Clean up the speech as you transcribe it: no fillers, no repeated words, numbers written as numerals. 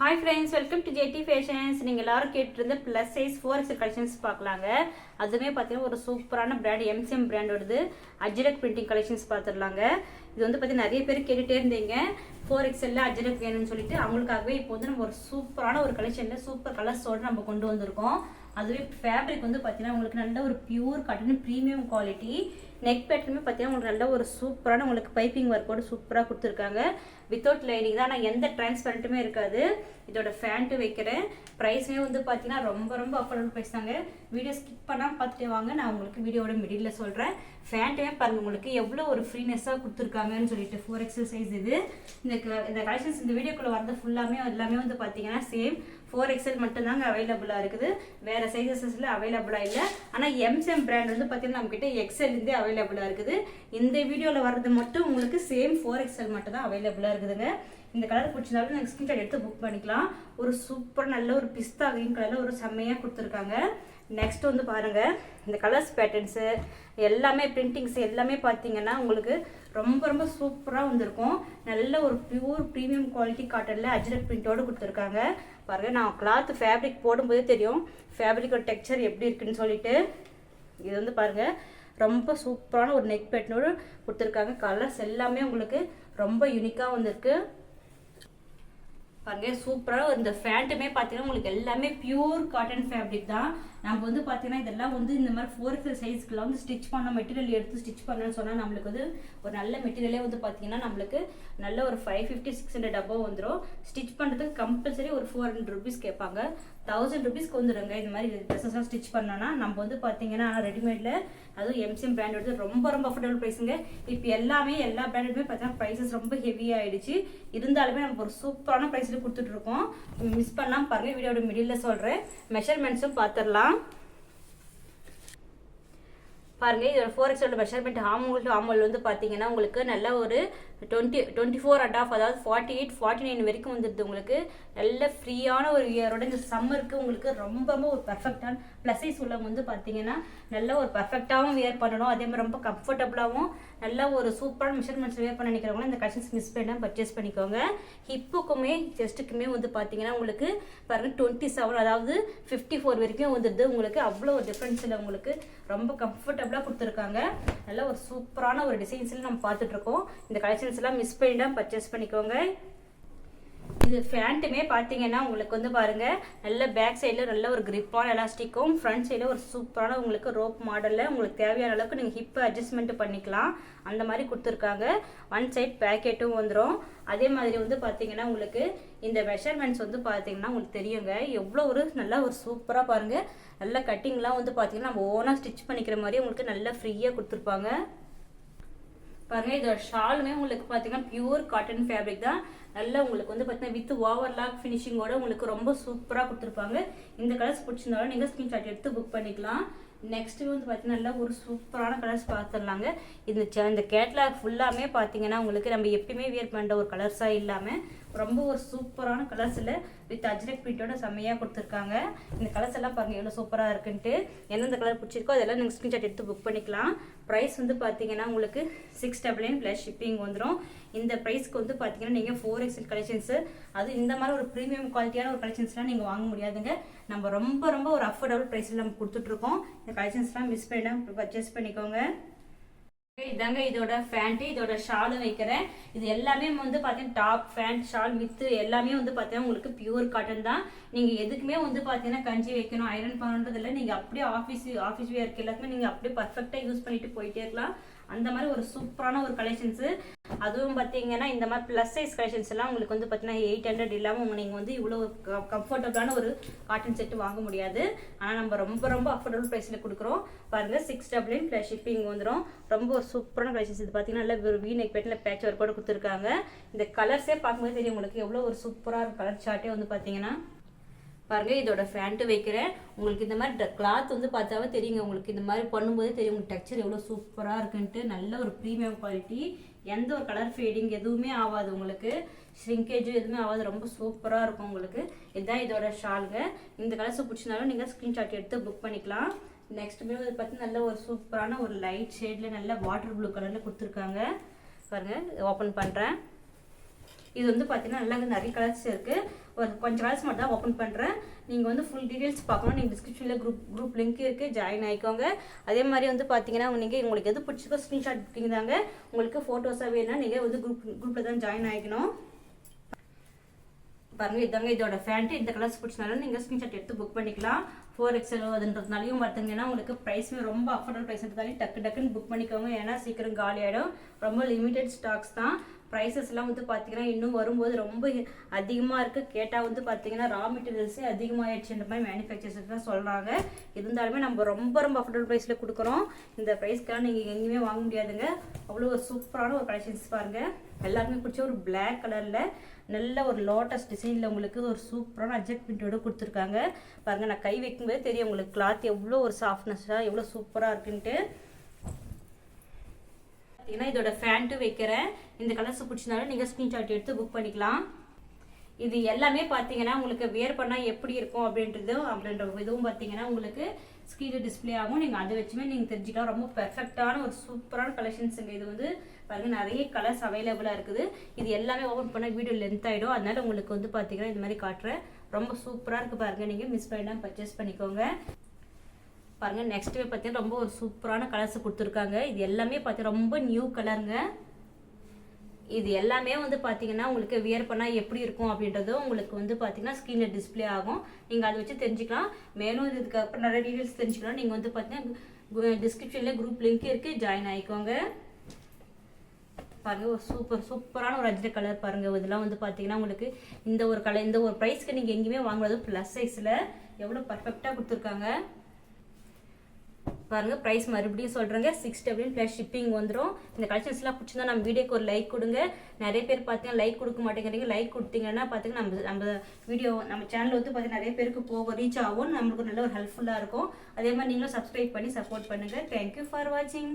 Hi friends, welcome to JT Fashions. நீங்கள் எல்லாரும் கேட்டிருந்த plus size 4XL collections பார்க்கலாங்க. அதுமே பார்த்தீங்கன்னா ஒரு சூப்பரான பிராண்ட் MCM பிராண்டோடது அஜ்ரக் பிரிண்டிங் கலெக்ஷன்ஸ் பார்த்துடலாங்க. இது வந்து பார்த்தீங்கன்னா நிறைய பேர் கேட்டுகிட்டே இருந்தீங்க 4XL அஜ்ரக் வேணும்னு சொல்லிட்டு அவங்களுக்காகவே இப்போ வந்து நம்ம ஒரு சூப்பரான ஒரு கலெக்ஷனில் சூப்பர் கலர்ஸோடு நம்ம கொண்டு வந்திருக்கோம். அதுவே ஃபேப்ரிக் வந்து பார்த்தீங்கன்னா உங்களுக்கு நல்ல ஒரு pure cotton premium quality. Neck பேட்டர்னுமே பார்த்தீங்கன்னா உங்களுக்கு நல்ல ஒரு சூப்பரான உங்களுக்கு பைப்பிங் ஒர்க்கோடு சூப்பராக கொடுத்துருக்காங்க. வித்தவுட் லைனிங் தான், ஆனால் எந்த டிரான்ஸ்பரண்ட்டுமே இருக்காது. இதோட ஃபேண்ட்டு வைக்கிறேன். ப்ரைஸுமே வந்து பார்த்தீங்கன்னா ரொம்ப அஃபோர்டபுள் ப்ரைஸ் தாங்க. வீடியோ ஸ்கிப் பண்ணாமல் பார்த்துட்டே வாங்க, நான் உங்களுக்கு வீடியோட மிடில் சொல்கிறேன். ஃபேண்ட்டுமே பாருங்கள் உங்களுக்கு எவ்வளோ ஒரு ஃப்ரீனஸ்ஸாக கொடுத்துருக்காங்கன்னு சொல்லிட்டு 4XL சைஸ் இது. இந்த கலெக்ஷன்ஸ் இந்த வீடியோக்குள்ளே வரது ஃபுல்லாமே எல்லாமே வந்து பார்த்தீங்கன்னா சேம் 4XL மட்டும்தாங்க அவைலபிளாக இருக்குது. வேறு சைஸஸில் அவைலபிளாக இல்லை. ஆனால் MCM பிராண்ட் வந்து பார்த்தீங்கன்னா நம்மக்கிட்ட XL அவைலபிளாக இருக்குது. இந்த வீடியோவில் வர்றது மட்டும் உங்களுக்கு சேம் 4XL மட்டும் தான் அவைலபிளாக இருக்குதுங்க. இந்த கலர் பிடிச்சிருந்தாலும் நீங்கள் ஸ்கிரீன்ஷாட் எடுத்து புக் பண்ணிக்கலாம். ஒரு சூப்பர் நல்ல ஒரு பிஸ்தா கிரீன் கலரில் ஒரு செம்மையாக கொடுத்துருக்காங்க. நெக்ஸ்ட் வந்து பாருங்கள், இந்த கலர்ஸ் பேட்டர்ன்ஸு எல்லாமே பிரிண்டிங்ஸ் எல்லாமே பார்த்தீங்கன்னா உங்களுக்கு ரொம்ப சூப்பராக வந்திருக்கும். நல்ல ஒரு பியூர் ப்ரீமியம் குவாலிட்டி காட்டனில் அஜ்ரக் பிரிண்டோடு கொடுத்துருக்காங்க. பாருங்கள், நான் கிளாத் ஃபேப்ரிக் போடும்போதே தெரியும் ஃபேப்ரிக்கோட டெக்ஸ்சர் எப்படி இருக்குன்னு சொல்லிட்டு. இது வந்து பாருங்கள் ரொம்ப சூப்பரான ஒரு நெக் பேட்டர்னோடு கொடுத்துருக்காங்க. கலர்ஸ் எல்லாமே உங்களுக்கு ரொம்ப யூனிக்காக வந்திருக்கு. பாருங்க சூப்பராக இந்த ஃபேண்ட்டுமே பார்த்தீங்கன்னா உங்களுக்கு எல்லாமே பியூர் காட்டன் ஃபேப்ரிக் தான். நம்ம வந்து பார்த்தீங்கன்னா இதெல்லாம் வந்து இந்த மாதிரி 4XL சைஸ்க்குலாம் வந்து ஸ்டிச் பண்ண மெட்டீரியல் எடுத்து ஸ்டிச் பண்ணணும்னு சொன்னால் நம்மளுக்கு வந்து ஒரு நல்ல மெட்டீரியலே வந்து பார்த்தீங்கன்னா நம்மளுக்கு நல்ல ஒரு 550-600 டப்பாக வந்துடும். ஸ்டிச் பண்ணுறதுக்கு கம்பல்சரி ஒரு 400 ருபீஸ் கேட்பாங்க. 1000 ருபீஸ்க்கு வந்துடுங்க. இந்த மாதிரி ட்ரெஸ்ஸஸ்லாம் ஸ்டிச் பண்ணோன்னா நம்ம வந்து பார்த்தீங்கன்னா ரெடிமேடில் அதுவும் MCM பிராண்ட் வந்து ரொம்ப அஃபோர்டபுள் ப்ரைஸுங்க. இப்போ எல்லா பிராண்டுமே பார்த்தீங்கன்னா ப்ரைஸஸ் ரொம்ப ஹெவியாகிடுச்சு. இருந்தாலுமே நம்ம ஒரு சூப்பரான ப்ரைஸில் கொடுத்துட்ருக்கோம். மிஸ் பண்ணாமல் பாருங்கள், வீடியோட மிடில் சொல்கிறேன். மெஷர்மெண்ட்ஸும் பார்த்துடலாம். பாருங்க, இதோட 4XL measurement Hamul to Hamul வந்து பார்த்தீங்கன்னா உங்களுக்கு நல்ல ஒரு 24.5 அதாவது 48-49 வரைக்கும் வந்துடுது. உங்களுக்கு நல்ல ஃப்ரீயான ஒரு வியரோட இந்த சம்மருக்கு உங்களுக்கு ரொம்ப ஒரு பர்ஃபெக்டான ப்ளஸ் சைஸ் உள்ளவங்க வந்து பார்த்தீங்கன்னா நல்ல ஒரு பர்ஃபெக்டாகவும் வியர் பண்ணணும். அதே மாதிரி ரொம்ப கம்ஃபர்டபுளாகவும் நல்ல ஒரு சூப்பரான மெஷர்மெண்ட்ஸ் வியர் பண்ண நினைக்கிறவங்க இந்த கலெக்ஷன்ஸ் மிஸ் பண்ணாமல் பர்ச்சேஸ் பண்ணிக்கோங்க. ஹிப்புக்குமே செஸ்ட்டுக்குமே வந்து பார்த்தீங்கன்னா உங்களுக்கு பாருங்கள் 27 அதாவது 54 வரைக்கும் வந்துடுது. உங்களுக்கு அவ்வளோ ஒரு டிஃப்ரென்ஸில் உங்களுக்கு ரொம்ப கம்ஃபர்டபுளாக கொடுத்துருக்காங்க. நல்ல ஒரு சூப்பரான ஒரு டிசைன்ஸில் நம்ம பார்த்துட்ருக்கோம். இந்த கலெக்ஷன்ஸ் எல்லாம் மிஸ் பண்ணிடாம பர்ச்சேஸ் பண்ணிக்கோங்க. இது ஃபேண்ட்டுமே பார்த்தீங்கன்னா உங்களுக்கு வந்து பாருங்க நல்ல பேக் சைடில் நல்ல ஒரு கிரிப்பான எலாஸ்டிக்கும் ஃப்ரண்ட் சைடில் ஒரு சூப்பரான உங்களுக்கு ரோப் மாடலில் உங்களுக்கு தேவையான அளவுக்கு நீங்கள் ஹிப்பை அட்ஜஸ்ட்மெண்ட் பண்ணிக்கலாம். அந்த மாதிரி கொடுத்துருக்காங்க. ஒன் சைட் பேக்கெட்டும் வந்துடும். அதே மாதிரி வந்து பார்த்தீங்கன்னா உங்களுக்கு இந்த மெஷர்மெண்ட்ஸ் வந்து பார்த்தீங்கன்னா உங்களுக்கு தெரியுங்க எவ்வளோ ஒரு நல்லா ஒரு சூப்பராக பாருங்கள். நல்ல கட்டிங்லாம் வந்து பார்த்தீங்கன்னா நம்ம ஓனாக ஸ்டிச் பண்ணிக்கிற மாதிரி உங்களுக்கு நல்லா ஃப்ரீயாக கொடுத்துருப்பாங்க. பாருங்க, இதோட ஷாலுமே உங்களுக்கு பார்த்தீங்கன்னா பியூர் காட்டன் ஃபேப்ரிக் தான். நல்லா உங்களுக்கு வந்து பார்த்தீங்கன்னா வித் ஓவர்லாக் ஃபினிஷிங்கோட உங்களுக்கு ரொம்ப சூப்பராக கொடுத்துருப்பாங்க. இந்த கலர்ஸ் பிடிச்சிருந்தாலும் நீங்கள் ஸ்கிரீன்ஷாட் எடுத்து புக் பண்ணிக்கலாம். நெக்ஸ்ட் வந்து பார்த்தீங்கன்னா நல்லா ஒரு சூப்பரான கலர்ஸ் பார்த்துடலாங்க. இந்த கேட்லாக் ஃபுல்லாமே பார்த்தீங்கன்னா உங்களுக்கு நம்ம எப்பயுமே வியர் பண்ணுற ஒரு கலர்ஸாக இல்லாமல் ரொம்ப ஒரு சூப்பரான கலர்ஸில் வித் அஜ்ரக் பிரிண்டோட செம்மையாக கொடுத்துருக்காங்க. இந்த கலர்ஸ் எல்லாம் பாருங்கள் எவ்வளோ சூப்பராக இருக்குன்ட்டு. எந்தெந்த கலர் பிடிச்சிருக்கோ அதெல்லாம் நீங்கள் ஸ்கிரீன்ஷாட் எடுத்து புக் பண்ணிக்கலாம். ப்ரைஸ் வந்து பார்த்தீங்கன்னா உங்களுக்கு 699 ப்ளஸ் ஷிப்பிங் வந்துடும். இந்த ப்ரைஸ்க்கு வந்து பார்த்தீங்கன்னா நீங்கள் 4XL கலெக்ஷன்ஸு அது இந்த மாதிரி ஒரு ப்ரீமியம் குவாலிட்டியான ஒரு கலெக்ஷன்ஸ்லாம் நீங்கள் வாங்க முடியாதுங்க. நம்ம ரொம்ப ஒரு அஃபோர்டபுள் ப்ரைஸில் நம்ம கொடுத்துட்ருக்கோம். இந்த கலெக்ஷன்ஸ்லாம் மிஸ் பண்ணிடாம பர்ச்சேஸ் பண்ணிக்கோங்க. இதாங்க இதோட ஃபேண்ட்டு, இதோட ஷாலும் வைக்கிறேன். இது எல்லாமே வந்து பார்த்தீங்கன்னா டாப் ஃபேண்ட் ஷால் வித்து எல்லாமே வந்து பார்த்தீங்கன்னா உங்களுக்கு பியூர் காட்டன் தான். நீங்கள் எதுக்குமே வந்து பார்த்தீங்கன்னா கஞ்சி வைக்கணும் ஐரன் பண்ணுறது இல்லை. நீங்கள் அப்படியே ஆஃபீஸ் வியருக்கு எல்லாத்துக்குமே நீங்கள் அப்படியே பர்ஃபெக்டாக யூஸ் பண்ணிட்டு போயிட்டே இருக்கலாம். அந்த மாதிரி ஒரு சூப்பரான ஒரு கலெக்ஷன்ஸு. அதுவும் பார்த்தீங்கன்னா இந்த மாதிரி ப்ளஸ் சைஸ் கலெக்ஷன்ஸ் எல்லாம் உங்களுக்கு வந்து பார்த்தீங்கன்னா 800 இல்லாமல் நீங்கள் வந்து இவ்வளோ கம்ஃபர்டபுளான ஒரு காட்டன் செட்டு வாங்க முடியாது. ஆனால் நம்ம ரொம்ப அஃபோர்டபுள் ப்ரைஸில் கொடுக்குறோம். பாருங்கள் 699 ப்ளஸ் ஷிப்பிங் வந்துடும். ரொம்ப ஒரு சூப்பரான கலெக்ஷன்ஸ். இது பார்த்தீங்கன்னா நல்ல ஒரு வீநெக் பேட்டில் பேட்ச் ஒர்க்கோட கொடுத்துருக்காங்க. இந்த கலர்ஸே பார்க்கும்போது தெரியும் உங்களுக்கு எவ்வளோ ஒரு சூப்பராக கலர் சார்ட்டே வந்து பார்த்தீங்கன்னா பாருங்கள். இதோட ஃபேண்ட்டு வைக்கிறேன். உங்களுக்கு இந்த மாதிரி கிளாத் வந்து பார்த்தாவே தெரியுங்க. உங்களுக்கு இந்த மாதிரி பண்ணும்போதே தெரியும் உங்களுக்கு டெக்ஸ்சர் எவ்வளோ சூப்பராக இருக்குன்ட்டு. நல்ல ஒரு ப்ரீமியம் குவாலிட்டி. எந்த ஒரு கலர் ஃபேடிங் எதுவுமே ஆகாது. உங்களுக்கு ஷ்ரிங்கேஜும் எதுவுமே ஆகாது. ரொம்ப சூப்பராக இருக்கும் உங்களுக்கு. இதுதான் இதோட ஷாலுங்க. இந்த கலர்ஸ் பிடிச்சினாலும் நீங்கள் ஸ்க்ரீன்ஷாட் எடுத்து புக் பண்ணிக்கலாம். நெக்ஸ்ட் வந்து பார்த்தீங்கன்னா நல்ல ஒரு சூப்பரான ஒரு லைட் ஷேடில் நல்ல வாட்டர் ப்ளூ கலரில் கொடுத்துருக்காங்க. பாருங்கள், ஓப்பன் பண்ணுறேன். இது வந்து பார்த்தீங்கன்னா நல்லா நிறைய கலர்ஸ் இருக்குது. ஒரு கொஞ்சம் கலர்ஸ் மட்டும் தான் ஓப்பன் பண்ணுறேன். நீங்கள் வந்து ஃபுல் டீட்டெயில்ஸ் பார்க்கணும், நீங்கள் டிஸ்கிரிப்ஷனில் குரூப் லிங்க் இருக்குது, ஜாயின் ஆகிக்கோங்க. அதே மாதிரி வந்து பார்த்தீங்கன்னா நீங்கள் உங்களுக்கு எது பிடிச்சிக்கோ ஸ்க்ரீன்ஷாட் புக்கிங் தாங்க. உங்களுக்கு ஃபோட்டோஸாக வேணும்னா நீங்கள் வந்து குரூப்பில் தான் ஜாயின் ஆகிக்கணும். பாருங்கள் இதாங்க இதோட ஃபேண்ட்டு. இந்த கலர்ஸ் பிடிச்சனாலும் நீங்கள் ஸ்க்ரீன்ஷாட் எடுத்து புக் பண்ணிக்கலாம். 4XL அதுன்றதுனாலையும் பார்த்தீங்கன்னா உங்களுக்கு ப்ரைஸுமே ரொம்ப அஃபோர்டபுள் ப்ரைஸ்ன்றதாலையும் டக்குன்னு புக் பண்ணிக்கோங்க. ஏன்னா சீக்கிரம் காலி ஆகிடும். ரொம்ப லிமிடெட் ஸ்டாக்ஸ் தான். ப்ரைஸஸ்லாம் வந்து பார்த்தீங்கன்னா இன்னும் வரும்போது ரொம்ப அதிகமாக இருக்குது. கேட்டால் வந்து பார்த்தீங்கன்னா ரா மெட்டீரியல்ஸே அதிகமாகிடுச்சுன்ற மாதிரி மேனுஃபேக்சர்ஸ் தான் சொல்கிறாங்க. இருந்தாலுமே நம்ம ரொம்ப அஃபோர்டபுள் ப்ரைஸில் கொடுக்குறோம். இந்த ப்ரைஸ்க்கெல்லாம் நீங்கள் எங்கேயுமே வாங்க முடியாதுங்க. அவ்வளோ ஒரு சூப்பரான ஒரு கலெக்ஷன்ஸ் பாருங்கள். எல்லாருமே பிடிச்ச ஒரு பிளாக் கலரில் நல்ல ஒரு லோட்டஸ் டிசைனில் உங்களுக்கு ஒரு சூப்பரான அஜெக்ட் பிரிண்டோட கொடுத்துருக்காங்க. பாருங்கள் நான் கை வைக்கும்போது தெரியும் உங்களுக்கு கிளாத் எவ்வளோ ஒரு சாஃப்ட்னஸாக எவ்வளோ சூப்பராக இருக்குன்ட்டு. பார்த்தீங்கன்னா இதோட ஃபேண்ட்டு வைக்கிறேன். இந்த கலர்ஸ் பிடிச்சினாலும் நீங்கள் ஸ்க்ரீன்ஷாட் எடுத்து புக் பண்ணிக்கலாம். இது எல்லாமே பார்த்தீங்கன்னா உங்களுக்கு வேர் பண்ணால் எப்படி இருக்கும் அப்படின்ற இதுவும் பார்த்தீங்கன்னா உங்களுக்கு ஸ்க்ரீனில் டிஸ்பிளே ஆகும். நீங்கள் அதை வச்சுமே நீங்கள் தெரிஞ்சுக்கலாம். ரொம்ப பெர்ஃபெக்டான ஒரு சூப்பரான கலெக்ஷன்ஸுங்க. இது வந்து பாருங்கள் நிறைய கலர்ஸ் அவைலபிளாக இருக்குது. இது எல்லாமே ஓப்பன் பண்ண வீடியோ லென்த் ஆகிடும். அதனால உங்களுக்கு வந்து பார்த்தீங்கன்னா இந்த மாதிரி காட்டுறேன். ரொம்ப சூப்பராக இருக்குது பாருங்கள். நீங்கள் மிஸ் பண்ணிடாமல் பர்ச்சேஸ் பண்ணிக்கோங்க. பாருங்கள் நெக்ஸ்ட் பார்த்தீங்கன்னா ரொம்ப ஒரு சூப்பரான கலர்ஸ் கொடுத்துருக்காங்க. இது எல்லாமே பார்த்தீங்கன்னா ரொம்ப நியூ கலருங்க. இது எல்லாமே வந்து பார்த்தீங்கன்னா உங்களுக்கு வியர் பண்ணால் எப்படி இருக்கும் அப்படின்றதும் உங்களுக்கு வந்து பார்த்தீங்கன்னா ஸ்க்ரீனில் டிஸ்பிளே ஆகும். நீங்கள் அதை வச்சு தெரிஞ்சுக்கலாம். மேலும் இதுக்கப்புறம் நிறைய டீட்டெயில்ஸ் தெரிஞ்சுக்கலாம். நீங்கள் வந்து பார்த்தீங்கன்னா டிஸ்கிரிப்ஷனில் குரூப் லிங்க் இருக்குது, ஜாயின் ஆகிக்கோங்க. பாருங்கள் ஒரு சூப்பரான ஒரு அஜ்ரக் கலர் பாருங்கள். இதெல்லாம் வந்து பார்த்தீங்கன்னா உங்களுக்கு இந்த ஒரு ப்ரைஸ்க்கு நீங்கள் எங்கேயுமே வாங்குறது ப்ளஸ் சைஸில் எவ்வளோ பர்ஃபெக்டாக கொடுத்துருக்காங்க பாருங்கள். ப்ரைஸ் மறுபடியும் சொல்கிறேங்க, 600 + ஷிப்பிங் வந்துடும். இந்த கலெக்ஷன்ஸ்லாம் பிடிச்சிருந்தா நம்ம வீடியோக்கு ஒரு லைக் கொடுங்க. நிறைய பேர் பார்த்தீங்கன்னா லைக் கொடுக்க மாட்டேங்கிறீங்க. லைக் கொடுத்தீங்கன்னா பார்த்தீங்கன்னா நம்ம வீடியோ நம்ம சேனல் வந்து பார்த்தீங்கன்னா நிறைய பேருக்கு ரீச் ஆகும். நம்மளுக்கு நல்ல ஒரு ஹெல்ப்ஃபுல்லாக இருக்கும். அதே மாதிரி நீங்களும் சப்ஸ்கிரைப் பண்ணி சப்போர்ட் பண்ணுங்கள். தேங்க்யூ ஃபார் வாட்சிங்.